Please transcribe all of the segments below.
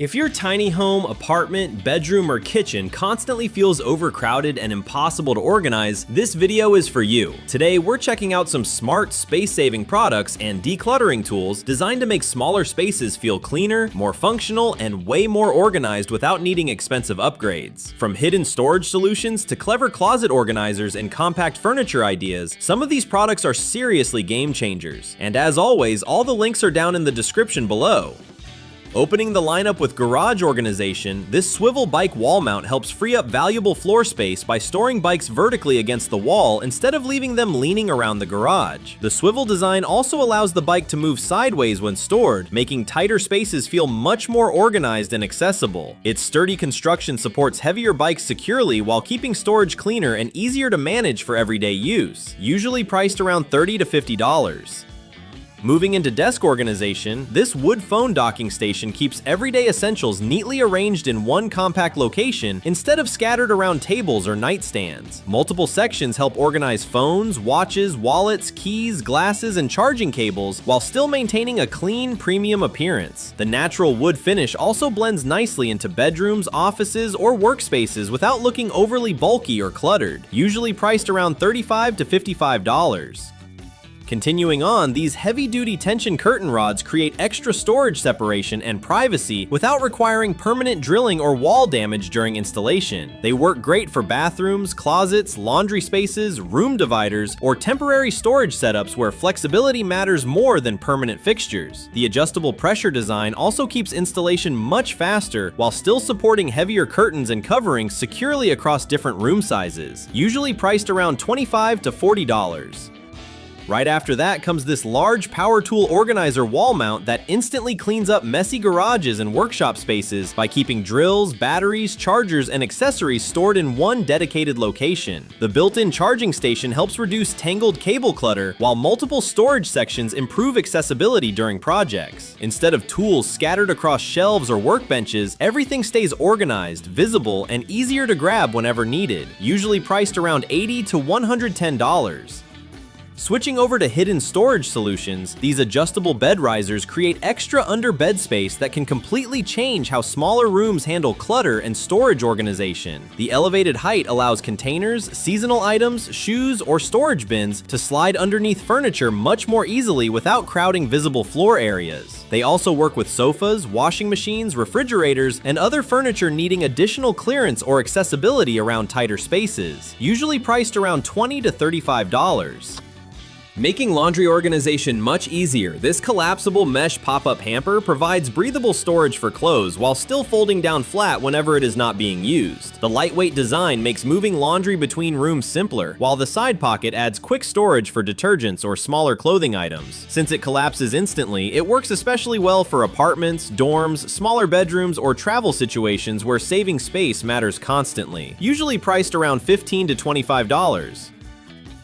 If your tiny home, apartment, bedroom, or kitchen constantly feels overcrowded and impossible to organize, this video is for you. Today, we're checking out some smart, space-saving products and decluttering tools designed to make smaller spaces feel cleaner, more functional, and way more organized without needing expensive upgrades. From hidden storage solutions to clever closet organizers and compact furniture ideas, some of these products are seriously game changers. And as always, all the links are down in the description below. Opening the lineup with garage organization, this swivel bike wall mount helps free up valuable floor space by storing bikes vertically against the wall instead of leaving them leaning around the garage. The swivel design also allows the bike to move sideways when stored, making tighter spaces feel much more organized and accessible. Its sturdy construction supports heavier bikes securely while keeping storage cleaner and easier to manage for everyday use, usually priced around $30 to $50. Moving into desk organization, this wood phone docking station keeps everyday essentials neatly arranged in one compact location instead of scattered around tables or nightstands. Multiple sections help organize phones, watches, wallets, keys, glasses, and charging cables while still maintaining a clean, premium appearance. The natural wood finish also blends nicely into bedrooms, offices, or workspaces without looking overly bulky or cluttered, usually priced around $35 to $55. Continuing on, these heavy-duty tension curtain rods create extra storage separation and privacy without requiring permanent drilling or wall damage during installation. They work great for bathrooms, closets, laundry spaces, room dividers, or temporary storage setups where flexibility matters more than permanent fixtures. The adjustable pressure design also keeps installation much faster while still supporting heavier curtains and coverings securely across different room sizes, usually priced around $25 to $40. Right after that comes this large power tool organizer wall mount that instantly cleans up messy garages and workshop spaces by keeping drills, batteries, chargers, and accessories stored in one dedicated location. The built-in charging station helps reduce tangled cable clutter, while multiple storage sections improve accessibility during projects. Instead of tools scattered across shelves or workbenches, everything stays organized, visible, and easier to grab whenever needed, usually priced around $80 to $110. Switching over to hidden storage solutions, these adjustable bed risers create extra underbed space that can completely change how smaller rooms handle clutter and storage organization. The elevated height allows containers, seasonal items, shoes, or storage bins to slide underneath furniture much more easily without crowding visible floor areas. They also work with sofas, washing machines, refrigerators, and other furniture needing additional clearance or accessibility around tighter spaces, usually priced around $20 to $35. Making laundry organization much easier, this collapsible mesh pop-up hamper provides breathable storage for clothes while still folding down flat whenever it is not being used. The lightweight design makes moving laundry between rooms simpler, while the side pocket adds quick storage for detergents or smaller clothing items. Since it collapses instantly, it works especially well for apartments, dorms, smaller bedrooms, or travel situations where saving space matters constantly, usually priced around $15 to $25.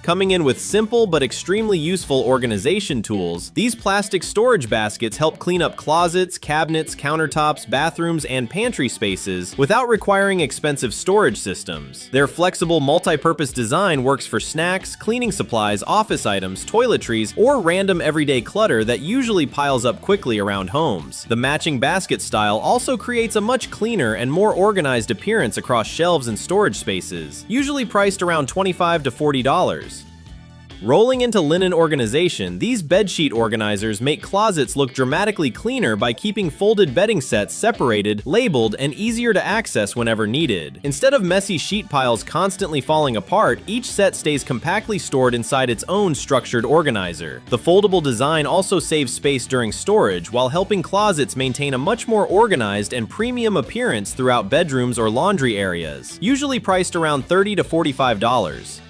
Coming in with simple but extremely useful organization tools, these plastic storage baskets help clean up closets, cabinets, countertops, bathrooms, and pantry spaces without requiring expensive storage systems. Their flexible multi-purpose design works for snacks, cleaning supplies, office items, toiletries, or random everyday clutter that usually piles up quickly around homes. The matching basket style also creates a much cleaner and more organized appearance across shelves and storage spaces, usually priced around $25 to $40. Rolling into linen organization, these bedsheet organizers make closets look dramatically cleaner by keeping folded bedding sets separated, labeled, and easier to access whenever needed. Instead of messy sheet piles constantly falling apart, each set stays compactly stored inside its own structured organizer. The foldable design also saves space during storage while helping closets maintain a much more organized and premium appearance throughout bedrooms or laundry areas, usually priced around $30 to $45.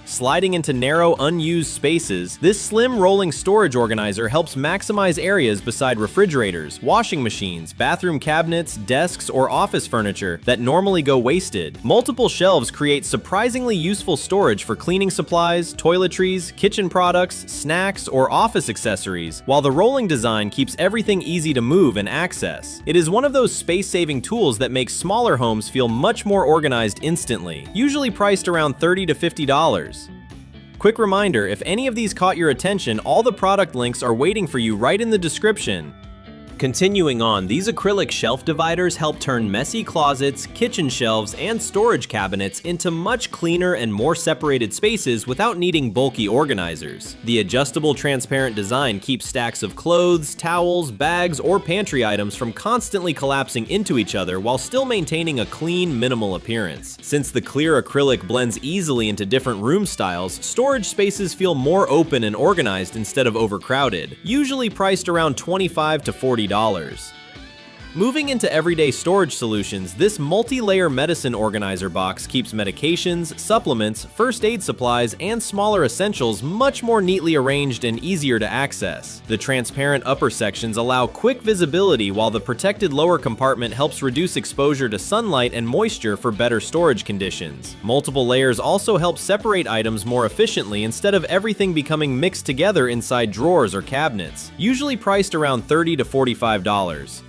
Sliding into narrow, unused spaces, this slim rolling storage organizer helps maximize areas beside refrigerators, washing machines, bathroom cabinets, desks, or office furniture that normally go wasted. Multiple shelves create surprisingly useful storage for cleaning supplies, toiletries, kitchen products, snacks, or office accessories, while the rolling design keeps everything easy to move and access. It is one of those space-saving tools that makes smaller homes feel much more organized instantly, usually priced around $30 to $50. Quick reminder, if any of these caught your attention, all the product links are waiting for you right in the description. Continuing on, these acrylic shelf dividers help turn messy closets, kitchen shelves, and storage cabinets into much cleaner and more separated spaces without needing bulky organizers. The adjustable transparent design keeps stacks of clothes, towels, bags, or pantry items from constantly collapsing into each other while still maintaining a clean, minimal appearance. Since the clear acrylic blends easily into different room styles, storage spaces feel more open and organized instead of overcrowded, usually priced around $25 to $40. Moving into everyday storage solutions, this multi-layer medicine organizer box keeps medications, supplements, first aid supplies, and smaller essentials much more neatly arranged and easier to access. The transparent upper sections allow quick visibility, while the protected lower compartment helps reduce exposure to sunlight and moisture for better storage conditions. Multiple layers also help separate items more efficiently instead of everything becoming mixed together inside drawers or cabinets, usually priced around $30 to $45.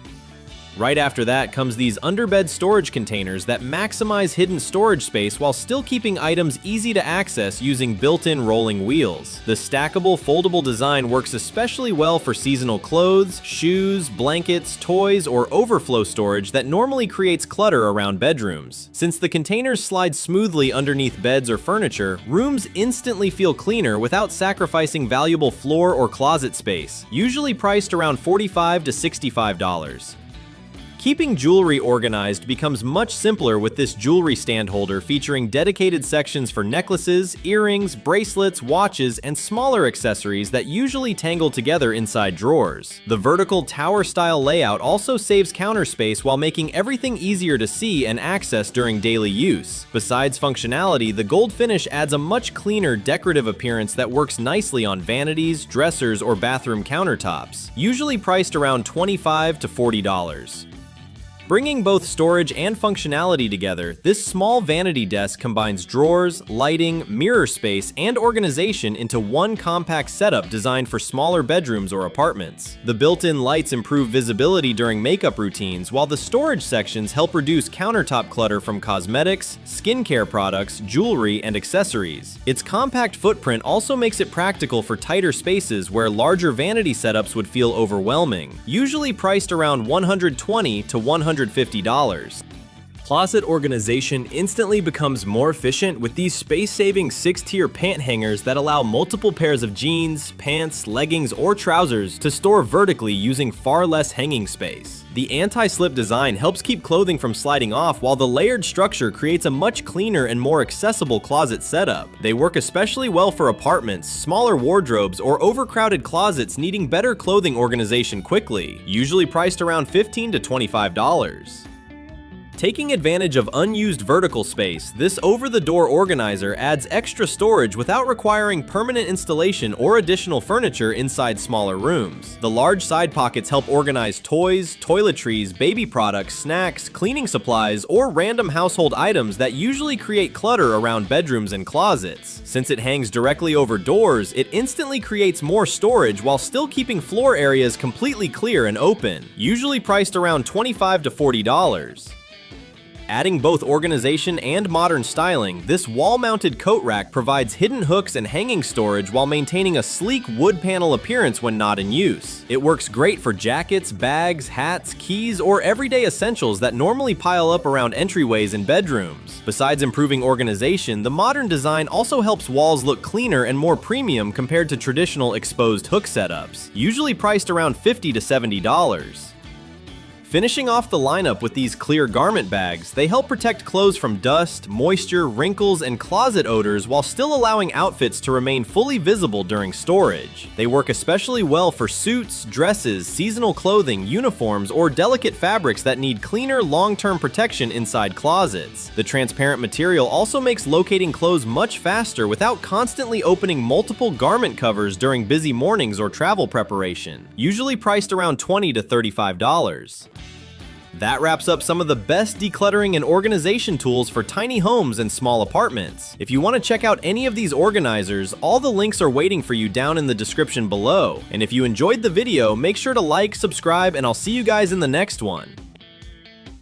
Right after that comes these underbed storage containers that maximize hidden storage space while still keeping items easy to access using built-in rolling wheels. The stackable, foldable design works especially well for seasonal clothes, shoes, blankets, toys, or overflow storage that normally creates clutter around bedrooms. Since the containers slide smoothly underneath beds or furniture, rooms instantly feel cleaner without sacrificing valuable floor or closet space, usually priced around $45 to $65. Keeping jewelry organized becomes much simpler with this jewelry stand holder featuring dedicated sections for necklaces, earrings, bracelets, watches, and smaller accessories that usually tangle together inside drawers. The vertical tower-style layout also saves counter space while making everything easier to see and access during daily use. Besides functionality, the gold finish adds a much cleaner, decorative appearance that works nicely on vanities, dressers, or bathroom countertops, usually priced around $25 to $40. Bringing both storage and functionality together, this small vanity desk combines drawers, lighting, mirror space, and organization into one compact setup designed for smaller bedrooms or apartments. The built-in lights improve visibility during makeup routines, while the storage sections help reduce countertop clutter from cosmetics, skincare products, jewelry, and accessories. Its compact footprint also makes it practical for tighter spaces where larger vanity setups would feel overwhelming, usually priced around $120 to $150. Closet organization instantly becomes more efficient with these space-saving 6-tier pant hangers that allow multiple pairs of jeans, pants, leggings, or trousers to store vertically using far less hanging space. The anti-slip design helps keep clothing from sliding off, while the layered structure creates a much cleaner and more accessible closet setup. They work especially well for apartments, smaller wardrobes, or overcrowded closets needing better clothing organization quickly, usually priced around $15 to $25. Taking advantage of unused vertical space, this over-the-door organizer adds extra storage without requiring permanent installation or additional furniture inside smaller rooms. The large side pockets help organize toys, toiletries, baby products, snacks, cleaning supplies, or random household items that usually create clutter around bedrooms and closets. Since it hangs directly over doors, it instantly creates more storage while still keeping floor areas completely clear and open, usually priced around $25 to $40. Adding both organization and modern styling, this wall-mounted coat rack provides hidden hooks and hanging storage while maintaining a sleek wood panel appearance when not in use. It works great for jackets, bags, hats, keys, or everyday essentials that normally pile up around entryways and bedrooms. Besides improving organization, the modern design also helps walls look cleaner and more premium compared to traditional exposed hook setups, usually priced around $50 to $70. Finishing off the lineup with these clear garment bags, they help protect clothes from dust, moisture, wrinkles, and closet odors while still allowing outfits to remain fully visible during storage. They work especially well for suits, dresses, seasonal clothing, uniforms, or delicate fabrics that need cleaner, long-term protection inside closets. The transparent material also makes locating clothes much faster without constantly opening multiple garment covers during busy mornings or travel preparation, usually priced around $20 to $35. That wraps up some of the best decluttering and organization tools for tiny homes and small apartments. If you want to check out any of these organizers, all the links are waiting for you down in the description below. And if you enjoyed the video, make sure to like, subscribe, and I'll see you guys in the next one.